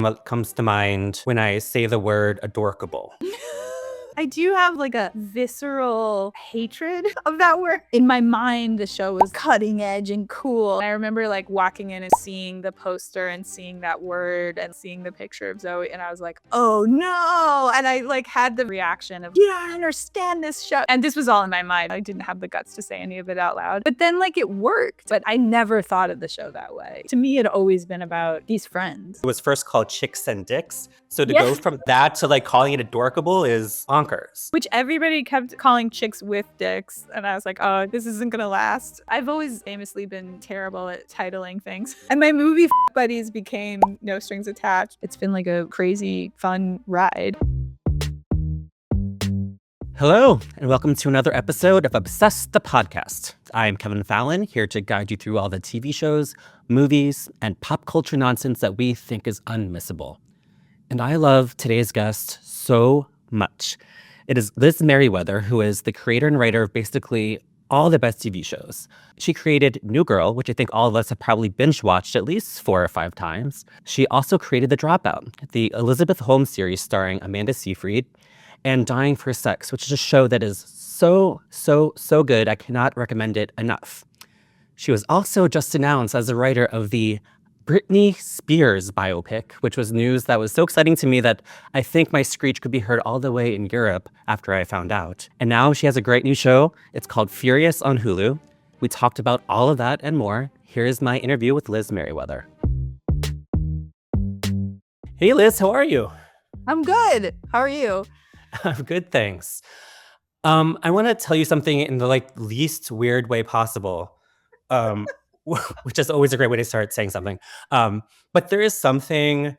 What comes to mind when I say the word adorkable? I do have like a visceral hatred of that word. In my mind, the show was cutting edge and cool. I remember like walking in and seeing the poster and seeing that word and seeing the picture of Zoe, and I was like, oh no. And I like had the reaction of, you don't understand this show. And this was all in my mind. I didn't have the guts to say any of it out loud. But then like it worked. But I never thought of the show that way. To me, it had always been about these friends. It was first called Chicks and Dicks. So to Yeah. go from that to like calling it adorkable is bonkers. Which everybody kept calling chicks with dicks. And I was like, oh, this isn't gonna last. I've always famously been terrible at titling things. And my movie buddies became No Strings Attached. It's been like a crazy, fun ride. Hello, and welcome to another episode of Obsessed the Podcast. I'm Kevin Fallon, here to guide you through all the TV shows, movies, and pop culture nonsense that we think is unmissable. And I love today's guest so much. It is Liz Meriwether, who is the creator and writer of basically all the best TV shows. She created New Girl, which I think all of us have probably binge-watched at least 4 or 5 times. She also created The Dropout, the Elizabeth Holmes series starring Amanda Seyfried, and Dying for Sex, which is a show that is so good. I cannot recommend it enough. She was also just announced as a writer of the Britney Spears biopic, which was news that was so exciting to me that I think my screech could be heard all the way in Europe after I found out. And now she has a great new show. It's called Furious on Hulu. We talked about all of that and more. Here's my interview with Liz Meriwether. Hey Liz, how are you? I'm good. How are you? I'm good, thanks. I want to tell you something in the least weird way possible, which is always a great way to start saying something. But there is something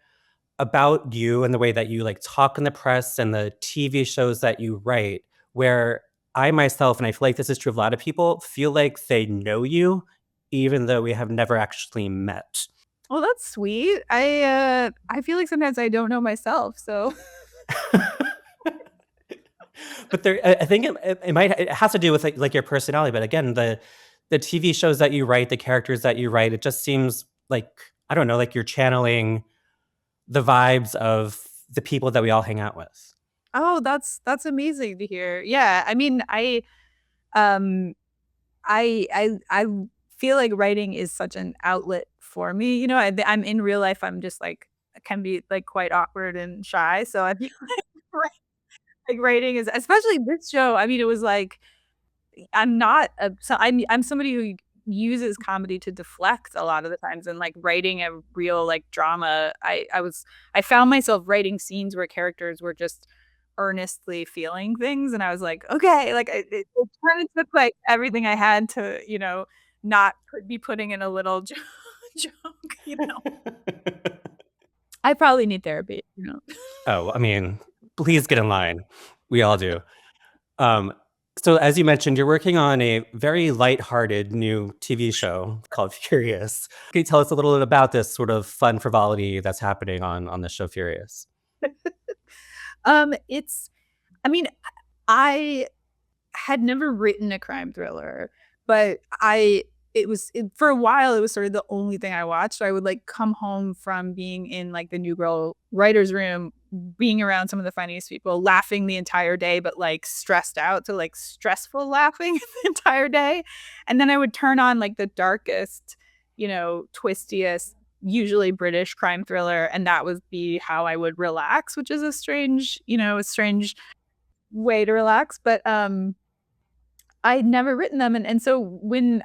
about you and the way that you talk in the press and the TV shows that you write, where I myself, and I feel like this is true of a lot of people, feel like they know you, even though we have never actually met. Well, that's sweet. I feel like sometimes I don't know myself, so. But I think it has to do with like your personality. But again, the TV shows that you write, the characters that you write, it just seems like, I don't know, like you're channeling the vibes of the people that we all hang out with. Oh, that's amazing to hear. Yeah, I mean, I feel like writing is such an outlet for me. You know, I'm in real life. I'm just can be quite awkward and shy. So I feel like writing is, especially this show. I mean, it was I'm not I'm somebody who uses comedy to deflect a lot of the times, and writing a real drama. I found myself writing scenes where characters were just earnestly feeling things, and I was like, okay, it kind of took everything I had to, not be putting in a little joke. I probably need therapy. Oh, I mean, please get in line. We all do. So as you mentioned, you're working on a very lighthearted new TV show called Furious. Can you tell us a little bit about this sort of fun frivolity that's happening on the show Furious? I had never written a crime thriller, but for a while, it was sort of the only thing I watched. I would come home from being in the New Girl writer's room, being around some of the funniest people, laughing the entire day, but stressed out. So stressful laughing the entire day. And then I would turn on the darkest, twistiest, usually British crime thriller. And that would be how I would relax, which is a strange way to relax. But I'd never written them. And so when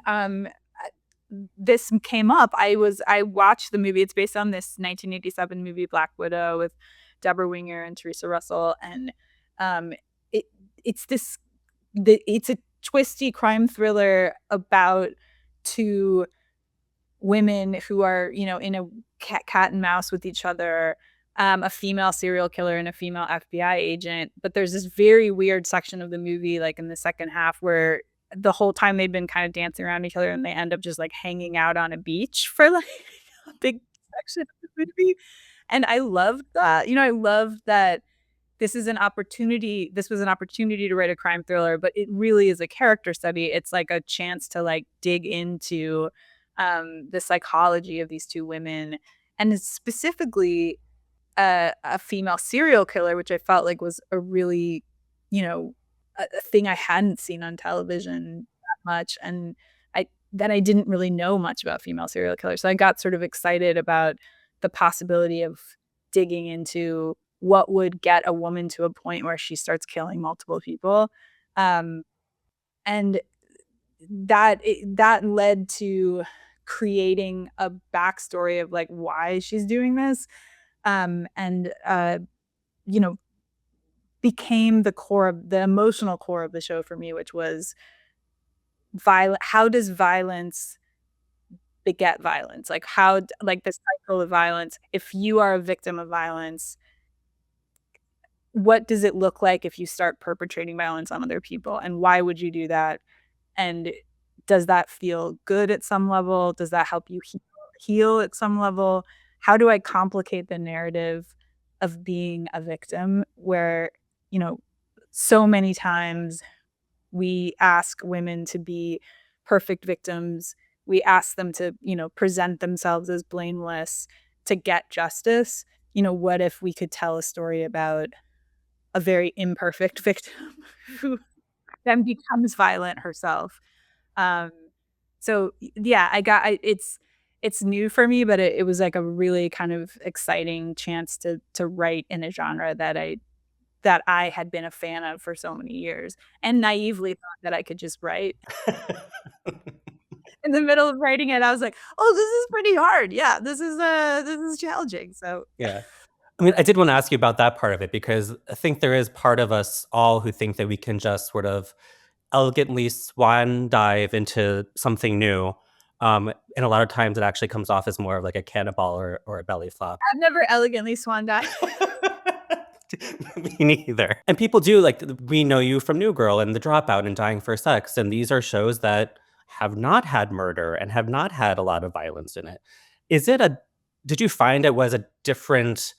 this came up, I watched the movie. It's based on this 1987 movie, Black Widow, with Deborah Winger and Teresa Russell. And it's a twisty crime thriller about 2 women who are, in a cat and mouse with each other. A female serial killer and a female FBI agent. But there's this very weird section of the movie, in the second half, where the whole time they've been kind of dancing around each other and they end up just hanging out on a beach for a big section of the movie. And I loved that. I love that this was an opportunity to write a crime thriller, but it really is a character study. It's a chance to dig into the psychology of these 2 women. And it's specifically, a female serial killer, which I felt like was a really, you know, a thing I hadn't seen on television that much, and I didn't really know much about female serial killers, so I got sort of excited about the possibility of digging into what would get a woman to a point where she starts killing multiple people, um, and that led to creating a backstory of, like, why she's doing this, and, you know, became the emotional core of the show for me, which was violent how does violence beget violence? Like, like, the cycle of violence, if you are a victim of violence, what does it look like if you start perpetrating violence on other people, and why would you do that? And does that feel good at some level? Does that help you heal at some level? How do I complicate the narrative of being a victim where, you know, so many times we ask women to be perfect victims. We ask them to, present themselves as blameless to get justice. What if we could tell a story about a very imperfect victim who then becomes violent herself? Um, so yeah, it's new for me, but it was like a really kind of exciting chance to write in a genre that I had been a fan of for so many years and naively thought that I could just write. In the middle of writing it, I was like, "Oh, this is pretty hard. Yeah, this is challenging." So Yeah. I mean, I did wanna ask you about that part of it because I think there is part of us all who think that we can just sort of elegantly swan dive into something new, and a lot of times it actually comes off as more of like a cannonball or a belly flop. I've never elegantly swan dived. Me neither. And people do like we know you from New Girl and The Dropout and Dying for Sex, and these are shows that have not had murder and have not had a lot of violence in it. Is it a did you find it was a different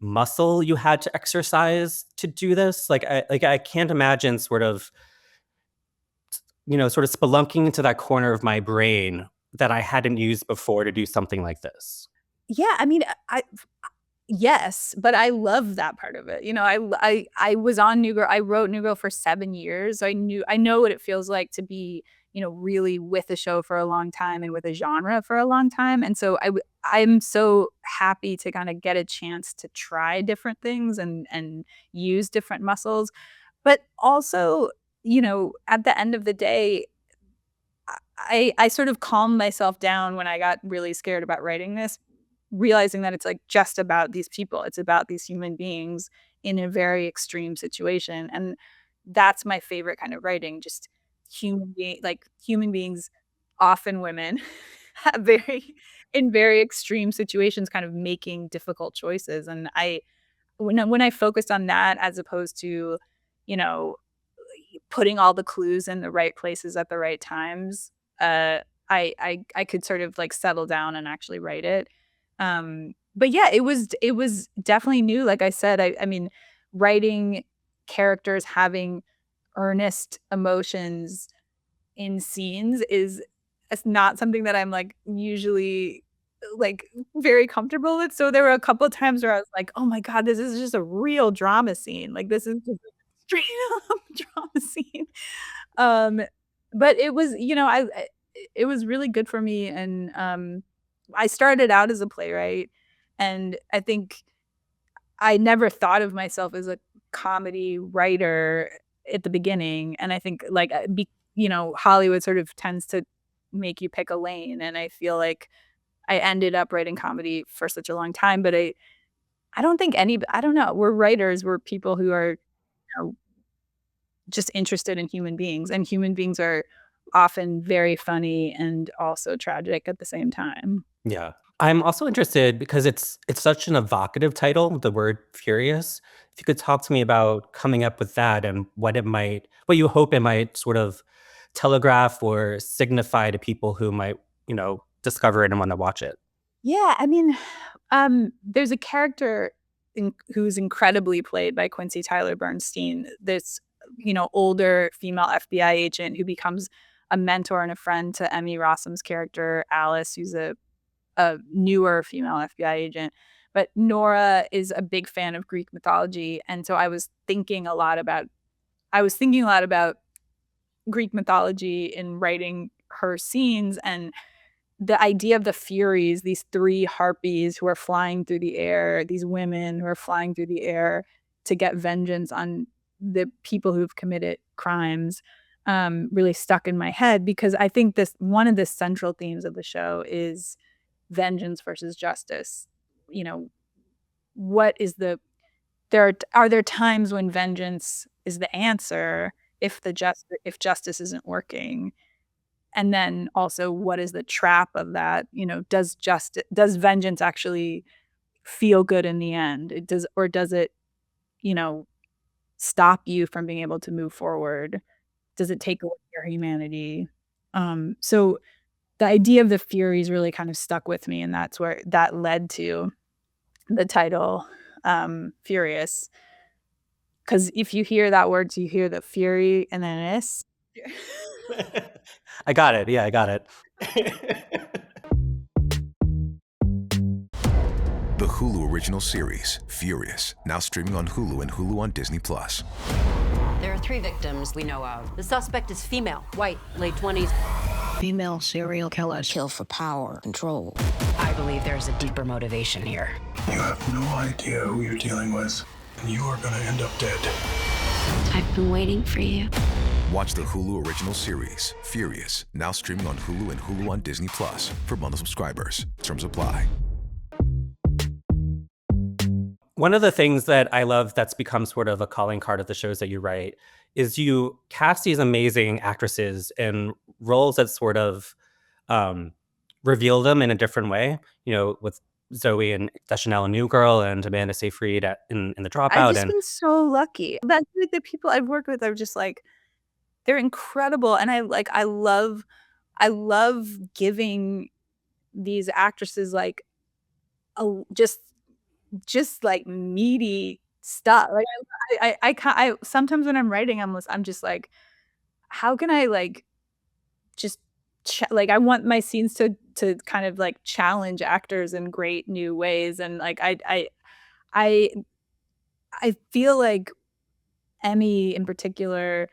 muscle you had to exercise to do this? Like I can't imagine sort of, sort of spelunking into that corner of my brain that I hadn't used before to do something like this. Yeah, I mean, yes, but I love that part of it. I was on New Girl. I wrote New Girl for 7 years. So I know what it feels like to be, really with a show for a long time and with a genre for a long time. And so I'm so happy to kind of get a chance to try different things and use different muscles. But also, at the end of the day, I sort of calmed myself down when I got really scared about writing this, realizing that it's, like, just about these people. It's about these human beings in a very extreme situation, and that's my favorite kind of writing, just human beings, often women, have very in very extreme situations kind of making difficult choices, and when I focused on that as opposed to, you know putting all the clues in the right places at the right times, uh, I could sort of, like, settle down and actually write it. But yeah, it was definitely new, like I said, I mean, writing characters having earnest emotions in scenes is it's not something that I'm, like, usually, like, very comfortable with, so there were a couple times where I was like, "Oh my god, this is just a real drama scene, like, this is just a straight up drama scene." Um, but it was it was really good for me, and, I started out as a playwright, and I think I never thought of myself as a comedy writer at the beginning, and I think, like, Hollywood sort of tends to make you pick a lane, and I feel like I ended up writing comedy for such a long time, but I don't think I don't know, we're writers, we're people who are, know, just interested in human beings, and human beings are often very funny and also tragic at the same time. Yeah. I'm also interested because it's such an evocative title, the word "furious." If you could talk to me about coming up with that and what you hope it might sort of telegraph or signify to people who might, discover it and wanna watch it. Yeah, I mean, there's a character who's incredibly played by Quincy Tyler Bernstein, this, older female FBI agent who becomes a mentor and a friend to Emmy Rossum's character, Alice, who's a newer female FBI agent. But Nora is a big fan of Greek mythology, and so I was thinking a lot about Greek mythology in writing her scenes, and the idea of the Furies, these 3 harpies who are flying through the air, these women who are flying through the air to get vengeance on the people who've committed crimes, really stuck in my head because I think this one of the central themes of the show is vengeance versus justice. You know, what is the are there times when vengeance is the answer if justice isn't working? And then also what is the trap of that? You know, does vengeance actually feel good in the end? Does it, you know, stop you from being able to move forward? Does it take away your humanity? So the idea of the Furies really kind of stuck with me, and that's where that led to the title, Furious. Because if you hear that word, you hear the fury and then S. I got it. Yeah, I got it. The Hulu original series, Furious, now streaming on Hulu and Hulu on Disney+. There are 3 victims we know of. The suspect is female, white, late 20s. Female serial killers kill for power, control. I believe there's a deeper motivation here. You have no idea who you're dealing with, and you are gonna end up dead. I've been waiting for you. Watch the Hulu original series, Furious, now streaming on Hulu and Hulu on Disney+ for bundle subscribers. Terms apply. One of the things that I love that's become sort of a calling card of the shows that you write is you cast these amazing actresses in roles that sort of reveal them in a different way. You know, with Zoe and Deschanel and New Girl and Amanda Seyfried in The I've Dropout. just And been so lucky. That's like the people I've worked with are just like they're incredible, and I love giving these actresses like a just like meaty stuff. Like I sometimes when I'm writing, I'm just like, how can I like just like I want my scenes to kind of like challenge actors in great new ways, and like I I feel like Emmy in particular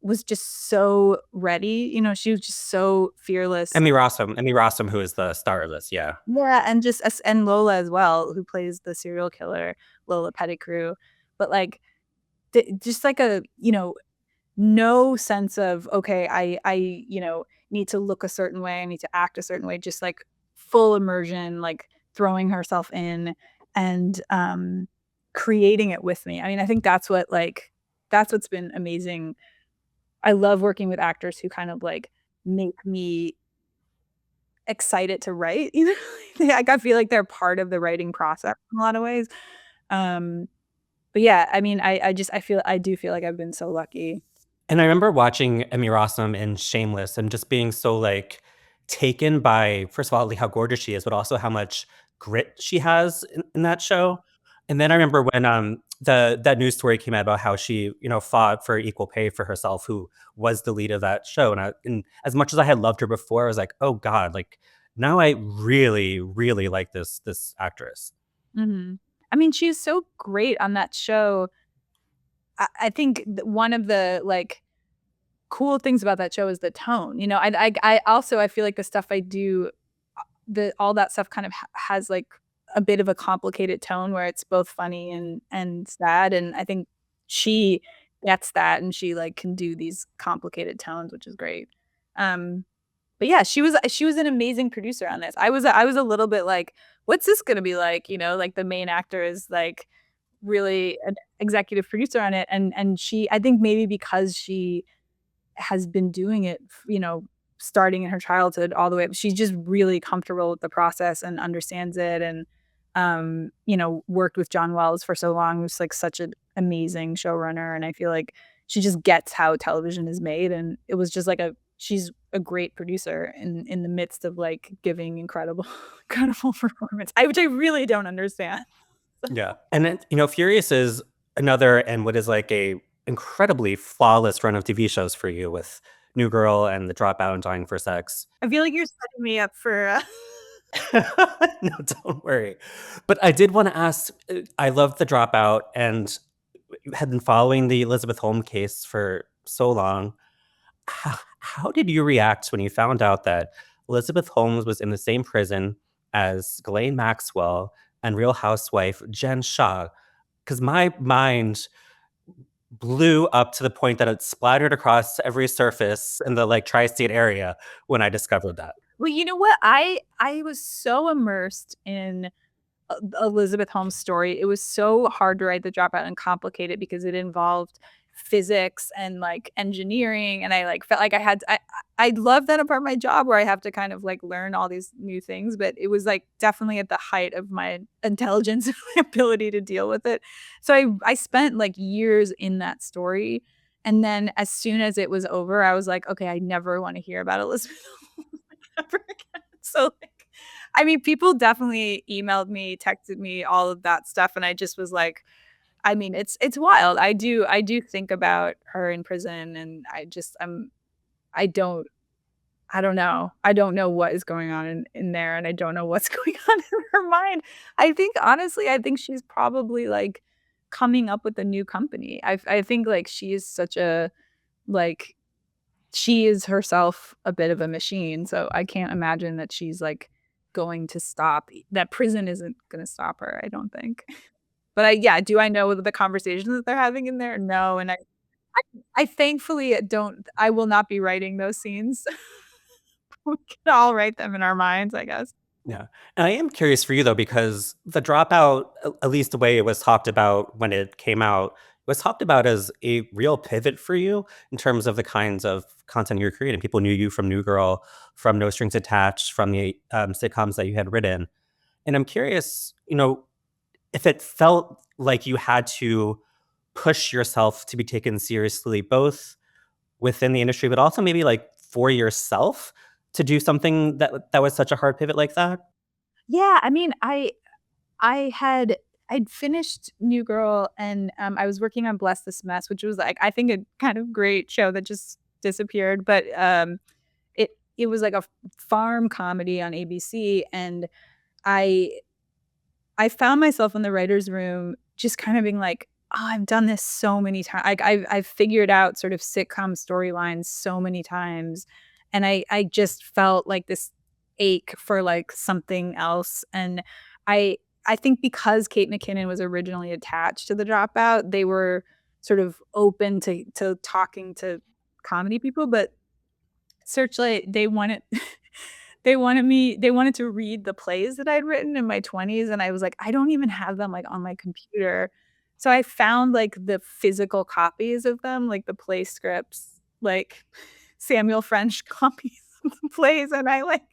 was just so ready, you know, she was just so fearless. Emmy Rossum, who is the star of this. Yeah. Yeah, and just as and Lola as well, who plays the serial killer, Lola Pettigrew. But, like, just like a, you know, no sense of, "Okay, you know, need to look a certain way, I need to act a certain way," just, like, full immersion, like, throwing herself in and, creating it with me. I mean, I think that's what's been amazing. I love working with actors who kind of, like, make me excited to write, you know? Like, I feel like they're part of the writing process in a lot of ways. Um, but yeah, I mean, I do feel like I've been so lucky. And I remember watching Emmy Rossum in Shameless and just being so, like, taken by, first of all, like, how gorgeous she is, but also how much grit she has in that show. And then I remember when, that news story came out about how she, you know, fought for equal pay for herself, who was the lead of that show. And as much as I had loved her before, I was like, "Oh god, like, now I really, really like this actress." Mhm. I mean, she's so great on that show. I think one of the, like, cool things about that show is the tone, you know? I also I feel like the stuff I do, the all that stuff kind of has, like, a bit of a complicated tone where it's both funny and sad, and I think she gets that, and she, like, can do these complicated tones, which is great. Um, but yeah, she was an amazing producer on this. I was a little bit like, "What's this gonna be like?" You know, like, the main actor is, like, really an executive producer on it, and she I think maybe because she has been doing it, you know, starting in her childhood all the way up. She's just really comfortable with the process and understands it and, you know, worked with John Wells for so long, who's, like, such an amazing showrunner, and I feel like she just gets how television is made, and it was just like she's a great producer in the midst of, like, giving incredible incredible performance, which I really don't understand. Yeah. And then, you know, Furious is another and what is like a incredibly flawless run of TV shows for you with New Girl and The Dropout and Dying for Sex. I feel like you're setting me up for No, don't worry. But I did want to ask, I love The Dropout and had been following the Elizabeth Holmes case for so long. How did you react when you found out that Elizabeth Holmes was in the same prison as Ghislaine Maxwell and Real Housewife Jen Shah? Because my mind blew up to the point that it splattered across every surface in the like tri-state area when I discovered that. Well, you know what? I was so immersed in Elizabeth Holmes' story. It was so hard to write The Dropout and complicated because it involved physics and like engineering, and I like felt like I love that part of my job where I have to kind of like learn all these new things, but it was like definitely at the height of my intelligence and my ability to deal with it. So I spent like years in that story, and then as soon as it was over, I was like, okay, I never want to hear about Elizabeth Holmes ever again. So like, I mean, people definitely emailed me, texted me, all of that stuff, and I just was like, I mean, it's wild. I do think about her in prison, and I don't I don't know. I don't know what is going on in there, and I don't know what's going on in her mind. I think honestly, I think she's probably like coming up with a new company. I think like she is such a like she is herself a bit of a machine, so I can't imagine that she's like going to stop. That prison isn't going to stop her, I don't think. But yeah, do I know the conversations that they're having in there? No, and I thankfully don't I will not be writing those scenes. We can all write them in our minds, I guess. Yeah. And I am curious for you though, because The Dropout, at least the way it was talked about when it came out, was talked about as a real pivot for you in terms of the kinds of content you're creating. People knew you from New Girl, from No Strings Attached, from the sitcoms that you had written. And I'm curious, if it felt like you had to push yourself to be taken seriously, both within the industry, but also maybe like for yourself to do something that was such a hard pivot like that? Yeah, I mean, I'd finished New Girl, and, I was working on Bless This Mess, which was, like, I think a kind of great show that just disappeared, but, it was like a farm comedy on ABC, and I I found myself in the writer's room just kind of being like, "Oh, I've done this so many times. Like, I've figured out sort of sitcom storylines so many times," and I just felt like this ache for, like, something else, and I I think because Kate McKinnon was originally attached to The Dropout, they were sort of open to talking to comedy people, but Searchlight, they wanted they wanted to read the plays that I'd written in my 20s, and I was like, "I don't even have them, like, on my computer." So I found, like, the physical copies of them, like, the play scripts, like, Samuel French copies of the plays, and I, like,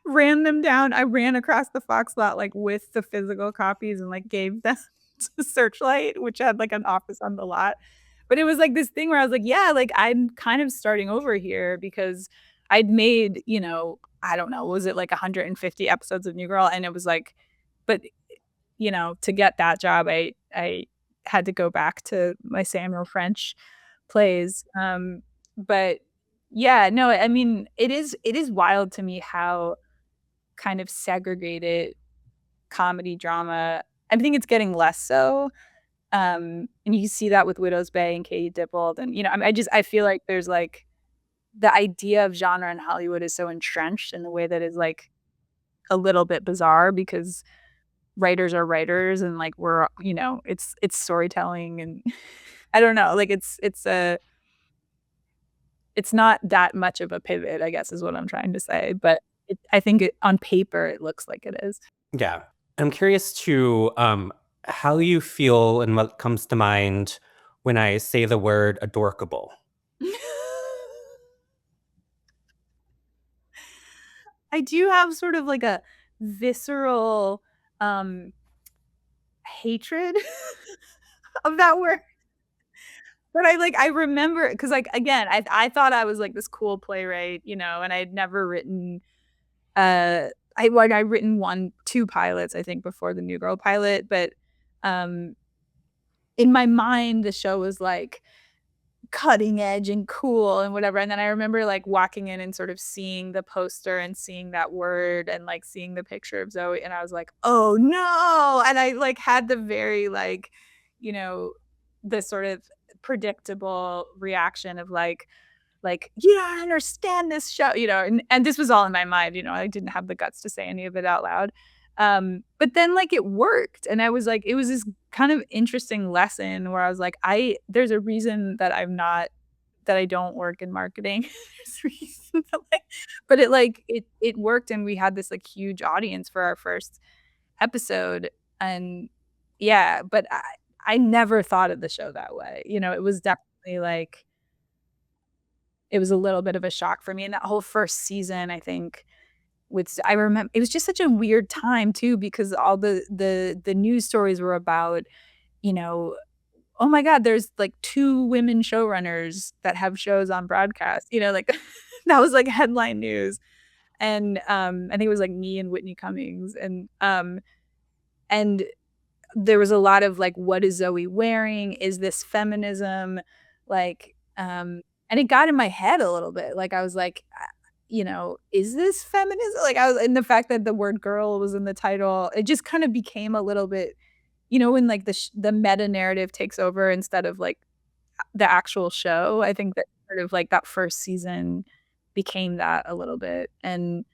ran them down. I ran across the Fox lot, like, with the physical copies and, like, gave them to Searchlight, which had, like, an office on the lot. But it was, like, this thing where I was like, "Yeah, like, I'm kind of starting over here," because I'd made, I don't know, was it, like, 150 episodes of New Girl? And it was, like but, to get that job, I had to go back to my Samuel French plays, but yeah, no, I mean, it is wild to me how kind of segregated comedy drama I think it's getting less so, and you see that with Widow's Bay and Katie Dippold, and, I mean, I feel like there's, like the idea of genre in Hollywood is so entrenched in the way that is, like, a little bit bizarre because writers are writers and, like, it's storytelling and I don't know, like, it's not that much of a pivot, I guess, is what I'm trying to say, but I think on paper, it looks like it is. Yeah. I'm curious to how you feel and what comes to mind when I say the word adorkable. I do have sort of like a visceral, um, hatred of that word, but I remember because like, again, I thought I was, like, this cool playwright, and I'd never written, I'd written 2 pilots, I think, before the New Girl pilot, but, um, in my mind, the show was, like, cutting edge and cool and whatever. And then I remember like walking in and sort of seeing the poster and seeing that word and like seeing the picture of Zoe, and I was like, oh no. And I like had the very like, you know, the sort of predictable reaction of like you don't understand this show, you know, and this was all in my mind, you know, I didn't have the guts to say any of it out loud. But then like it worked, and I was like, it was this kind of interesting lesson where I was like, there's a reason that I don't work in marketing. There's a reason that, like, but it worked, and we had this like huge audience for our first episode. And yeah, but I never thought of the show that way. You know, it was definitely like it was a little bit of a shock for me. And that whole first season, I think, I remember it was just such a weird time too, because all the news stories were about, you know, oh my God, there's like 2 women showrunners that have shows on broadcast, you know, like that was like headline news. And I think it was like me and Whitney Cummings. And there was a lot of like, what is Zoe wearing? Is this feminism? Like, and it got in my head a little bit. Like I was like, you know, is this feminism? Like I was, and the fact that the word girl was in the title, it just kind of became a little bit, you know, when like the meta narrative takes over instead of like the actual show. I think that sort of like that first season became that a little bit. And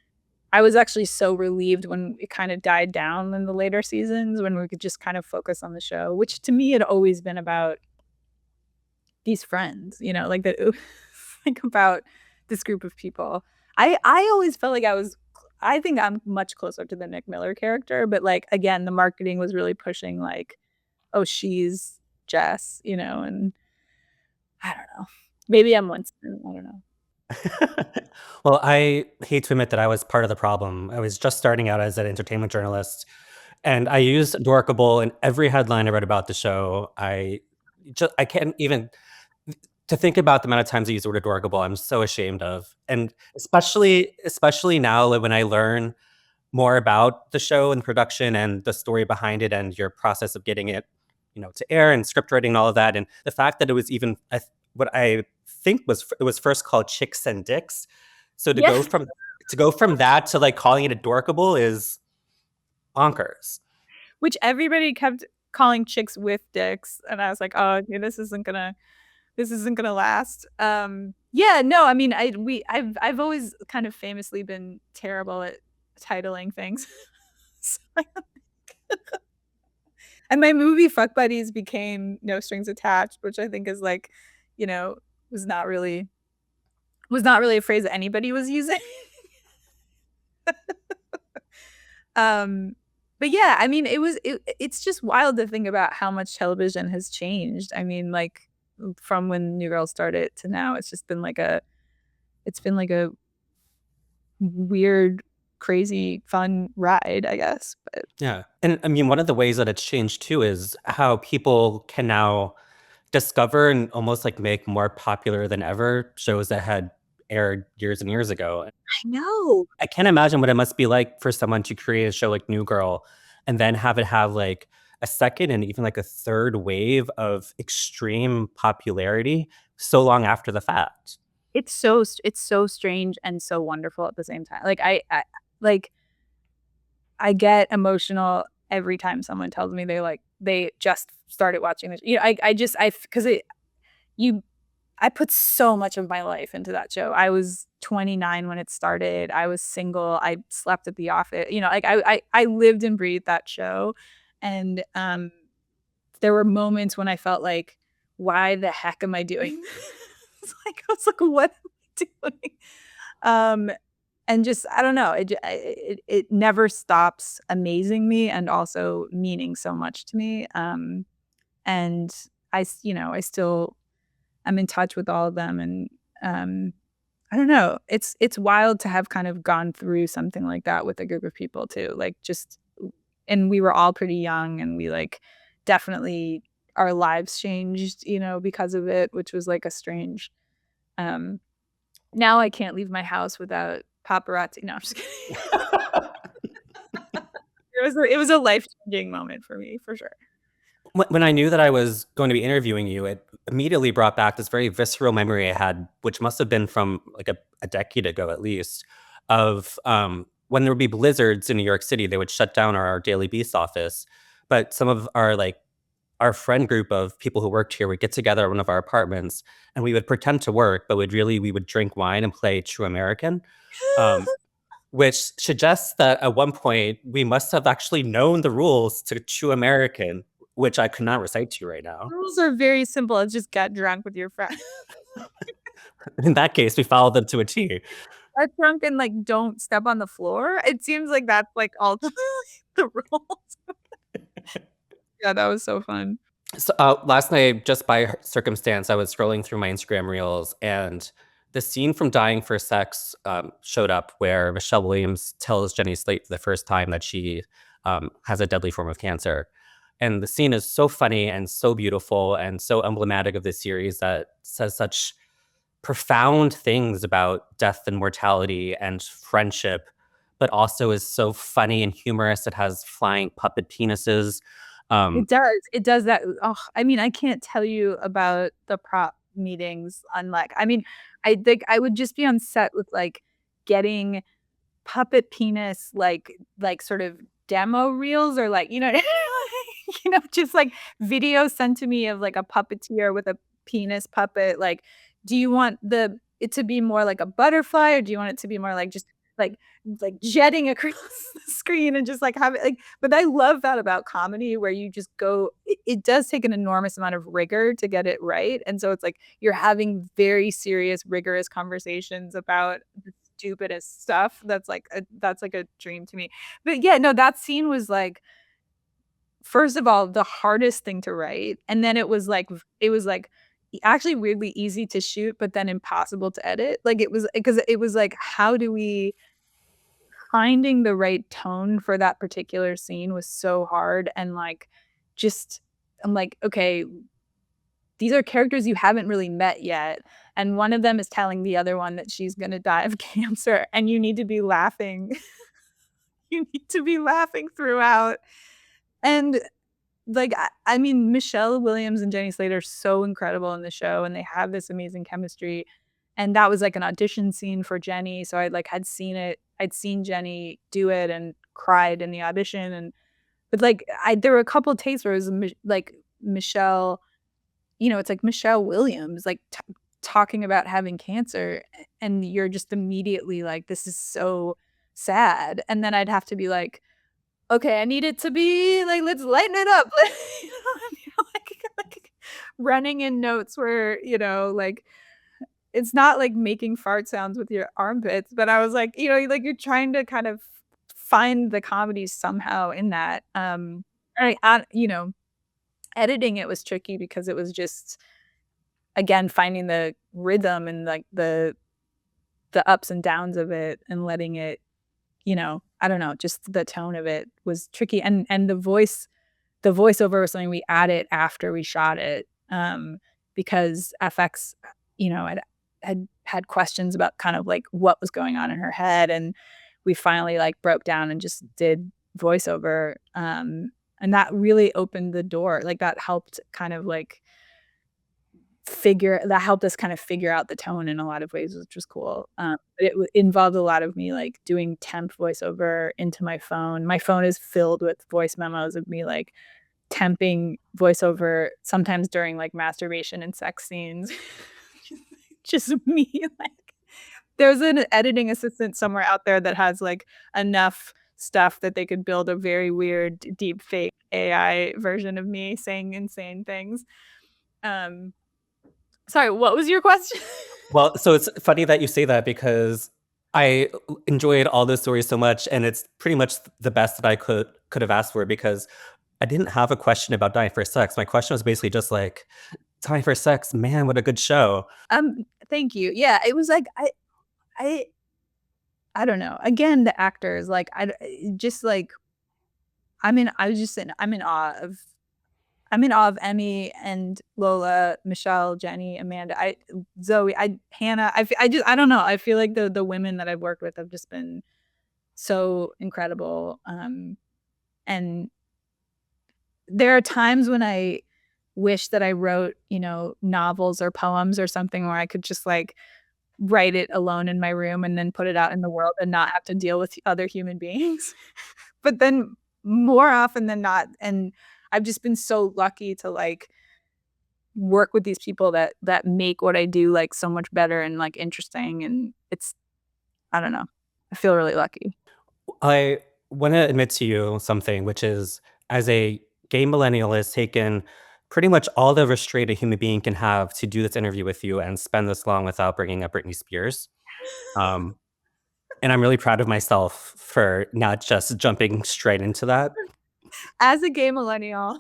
I was actually so relieved when it kind of died down in the later seasons, when we could just kind of focus on the show, which to me had always been about these friends, you know, like that, like about this group of people. I always felt like I think I'm much closer to the Nick Miller character, but like, again, the marketing was really pushing like, oh, she's Jess, you know, and I don't know. Maybe I'm once, I don't know. Well, I hate to admit that I was part of the problem. I was just starting out as an entertainment journalist, and I used adorkable in every headline I read about the show. I can't even to think about the amount of times I use the word adorkable. I'm so ashamed of, and especially now when I learn more about the show and production and the story behind it and your process of getting it, you know, to air and script writing and all of that, and the fact that it was even what I think it was first called Chicks and Dicks. So to Yeah. go from that to like calling it adorkable is bonkers. Which everybody kept calling chicks with dicks, and I was like, oh, okay, this isn't gonna last. Yeah, no, I mean, I've always kind of famously been terrible at titling things. So and my movie Fuck Buddies became No Strings Attached, which I think is like, you know, was not really a phrase that anybody was using. But yeah, I mean, it's just wild to think about how much television has changed. I mean, like from when New Girl started to now, it's been like a weird, crazy, fun ride, I guess. But Yeah. And I mean, one of the ways that it's changed too is how people can now discover and almost like make more popular than ever shows that had aired years and years ago. I know. I can't imagine what it must be like for someone to create a show like New Girl and then have it have like a second and even like a third wave of extreme popularity so long after the fact. It's so strange and so wonderful at the same time. Like like I get emotional every time someone tells me they just started watching this. You know, I put so much of my life into that show. I was 29 when it started. I was single. I slept at the office. You know, like I lived and breathed that show. And there were moments when I felt like, why the heck am I doing this? I was like, what am I doing? And just, I don't know. It never stops amazing me and also meaning so much to me. And I still, I'm in touch with all of them. And I don't know. It's wild to have kind of gone through something like that with a group of people too. Like and we were all pretty young, and we like definitely our lives changed, you know, because of it, which was like a strange. Now I can't leave my house without paparazzi. No, I'm just kidding. It was a life-changing moment for me, for sure. When I knew that I was going to be interviewing you, it immediately brought back this very visceral memory I had, which must have been from like a decade ago at least, of when there would be blizzards in New York City, they would shut down our Daily Beast office. But some of our friend group of people who worked here would get together at one of our apartments and we would pretend to work, but we would drink wine and play True American. Um, which suggests that at one point we must have actually known the rules to True American, which I could not recite to you right now. Rules are very simple. It's just get drunk with your friends. In that case, we followed them to a T. Get drunk and, like, don't step on the floor. It seems like that's, like, ultimately the rules. Yeah, that was so fun. So, last night, just by circumstance, I was scrolling through my Instagram reels, and the scene from Dying for Sex showed up where Michelle Williams tells Jenny Slate for the first time that she has a deadly form of cancer. And the scene is so funny and so beautiful and so emblematic of the series that says such profound things about death and mortality and friendship, but also is so funny and humorous. It has flying puppet penises. Um, It does. It does that. Oh, I mean, I can't tell you about the prop meetings unlike I mean, I think I would just be on set with, like, getting puppet penis, like, sort of demo reels or, like, just, like, video sent to me of, like, a puppeteer with a penis puppet, like, do you want it to be more like a butterfly, or do you want it to be more like just, like jetting across the screen and just, like, have it, like but I love that about comedy where you just go it does take an enormous amount of rigor to get it right, and so it's like you're having very serious, rigorous conversations about the stupidest stuff that's like a dream to me. But yeah, no, that scene was like, first of all, the hardest thing to write, and then it was like actually weirdly easy to shoot, but then impossible to edit. Like it was because it was like, how do we finding the right tone for that particular scene was so hard and like just I'm like, okay, these are characters you haven't really met yet. And one of them is telling the other one that she's gonna die of cancer, and you need to be laughing. You need to be laughing throughout. And like, I mean, Michelle Williams and Jenny Slate are so incredible in the show, and they have this amazing chemistry. And that was like an audition scene for Jenny, so I like had seen it. I'd seen Jenny do it and cried in the audition, and but like there were a couple of takes where it was like Michelle, it's like Michelle Williams like talking about having cancer, and you're just immediately like, this is so sad. And then I'd have to be like, okay, I need it to be like, let's lighten it up. You know what I mean? Like running in notes where, like it's not like making fart sounds with your armpits, but I was like, like you're trying to kind of find the comedy somehow in that. Editing it was tricky because it was just again finding the rhythm and like the ups and downs of it and letting it, I don't know, just the tone of it was tricky. And the voiceover was something we added after we shot it, because FX, had questions about kind of like what was going on in her head, and we finally like broke down and just did voiceover, and that really opened the door. Like that helped kind of like helped us kind of figure out the tone in a lot of ways, which was cool. But it involved a lot of me like doing temp voiceover into my phone. My phone is filled with voice memos of me like temping voiceover sometimes during like masturbation and sex scenes. Just me like there's an editing assistant somewhere out there that has like enough stuff that they could build a very weird deep fake AI version of me saying insane things. Sorry, what was your question? Well, so it's funny that you say that because I enjoyed all those stories so much, and it's pretty much the best that I could have asked for because I didn't have a question about Dying for Sex. My question was basically just like, Dying for Sex, man, what a good show. Thank you. Yeah, it was like I don't know. Again, the actors like just like I'm in awe of Emmy and Lola, Michelle, Jenny, Amanda, Zoe, Hannah. I don't know. I feel like the women that I've worked with have just been so incredible. And there are times when I wish that I wrote, novels or poems or something where I could just like write it alone in my room and then put it out in the world and not have to deal with other human beings. But then more often than not, and I've just been so lucky to like work with these people that make what I do like so much better and like interesting, and it's I don't know. I feel really lucky. I want to admit to you something, which is as a gay millennial has taken pretty much all the restraint a human being can have to do this interview with you and spend this long without bringing up Britney Spears. Um, and I'm really proud of myself for not just jumping straight into that. As a gay millennial,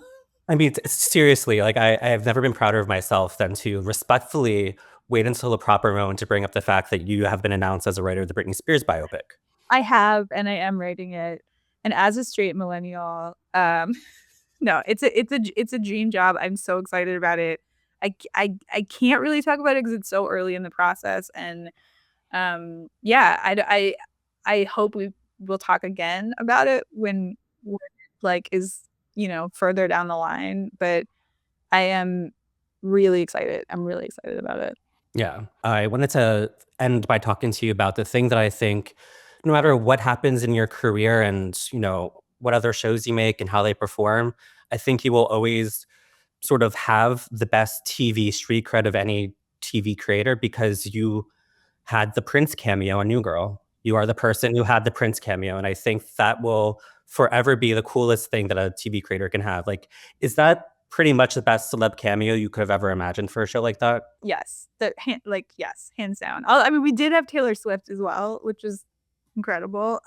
I mean, seriously, like I have never been prouder of myself than to respectfully wait until the proper moment to bring up the fact that you have been announced as a writer of the Britney Spears biopic. I have and I am writing it. And as a straight millennial, no, it's a dream job. I'm so excited about it. I can't really talk about it because it's so early in the process, and yeah, I hope we will talk again about it when it, like, is, further down the line, but I am really excited. I'm really excited about it. Yeah. I wanted to end by talking to you about the thing that I think no matter what happens in your career and, what other shows you make and how they perform, I think you will always sort of have the best TV street cred of any TV creator because you had the Prince cameo on New Girl. You are the person who had the Prince cameo, and I think that will forever be the coolest thing that a TV creator can have. Like, is that pretty much the best celeb cameo you could have ever imagined for a show like that? Yes, yes, hands down. I mean, we did have Taylor Swift as well, which was incredible.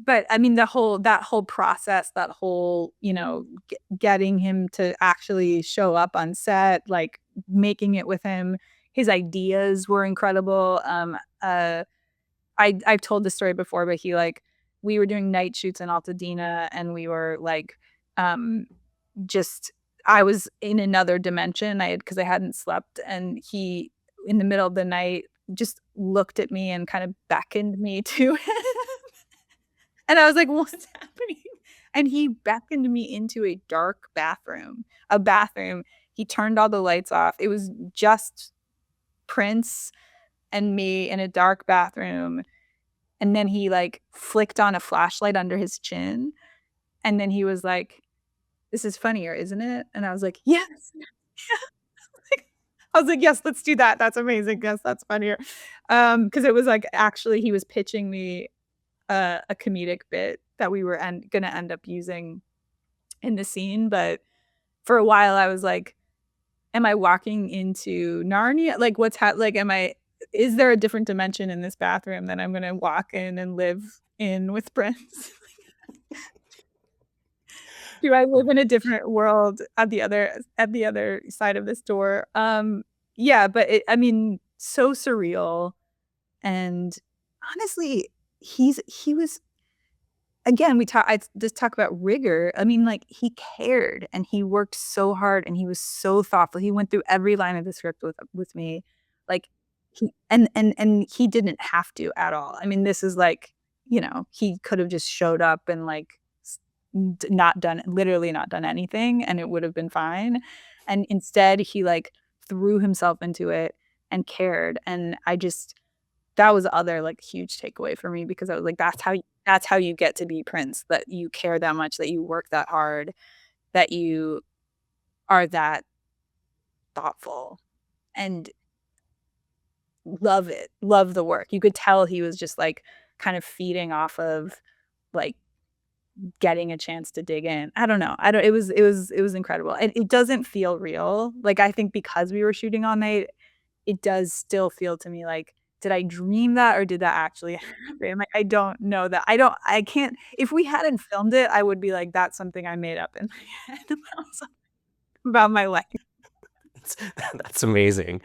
But I mean, that whole process, that whole, getting him to actually show up on set, like making it with him, his ideas were incredible. I've told this story before, but we were doing night shoots in Altadena, and we were like, just I was in another dimension. Because I hadn't slept, and he in the middle of the night just looked at me and kind of beckoned me to him. And I was like, "What's happening?" And he beckoned me into a dark bathroom. A bathroom. He turned all the lights off. It was just Prince and me in a dark bathroom. And then he like flicked on a flashlight under his chin. And then he was like, "This is funnier, isn't it?" And I was like, "Yes." I was like, "Yes, let's do that. That's amazing. Yes, that's funnier." Because it was like actually he was pitching me a comedic bit that we were gonna end up using in the scene, but for a while I was like, "Am I walking into Narnia? Like, is there a different dimension in this bathroom that I'm gonna walk in and live in with Prince? Do I live in a different world at the other side of this door?" Yeah, but I mean, so surreal, and honestly, he was again, I just talk about rigor. I mean, like, he cared, and he worked so hard, and he was so thoughtful. He went through every line of the script with me. Like, and he didn't have to at all. I mean, this is like, he could have just showed up and, like, literally not done anything, and it would have been fine. And instead, he, like, threw himself into it and cared, and that was the other, like, huge takeaway for me because I was like, that's how you get to be Prince, that you care that much, that you work that hard, that you are that thoughtful and love the work. You could tell he was just, like, kind of feeding off of, like, getting a chance to dig in. I don't know. I don't it was incredible. And it doesn't feel real. Like, I think because we were shooting all night, it does still feel to me like, did I dream that or did that actually happen? Like, I don't know that. I can't if we hadn't filmed it, I would be like, that's something I made up in my head about my life. That's amazing.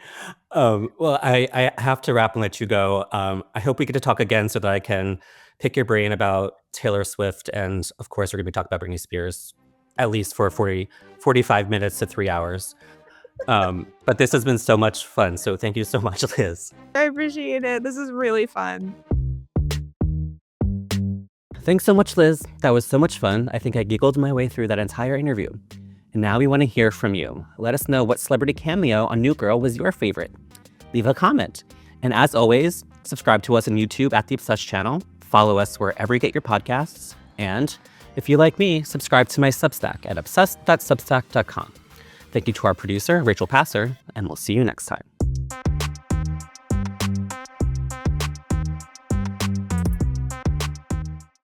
Well, I have to wrap and let you go. I hope we get to talk again so that I can pick your brain about Taylor Swift. And of course, we're going to be talking about Britney Spears at least for 45 minutes to 3 hours. But this has been so much fun. So thank you so much, Liz. I appreciate it. This is really fun. Thanks so much, Liz. That was so much fun. I think I giggled my way through that entire interview. And now we want to hear from you. Let us know what celebrity cameo on New Girl was your favorite. Leave a comment. And as always, subscribe to us on YouTube at The Obsessed channel. Follow us wherever you get your podcasts. And if you like me, subscribe to my Substack at obsessed.substack.com. Thank you to our producer, Rachel Passer, and we'll see you next time.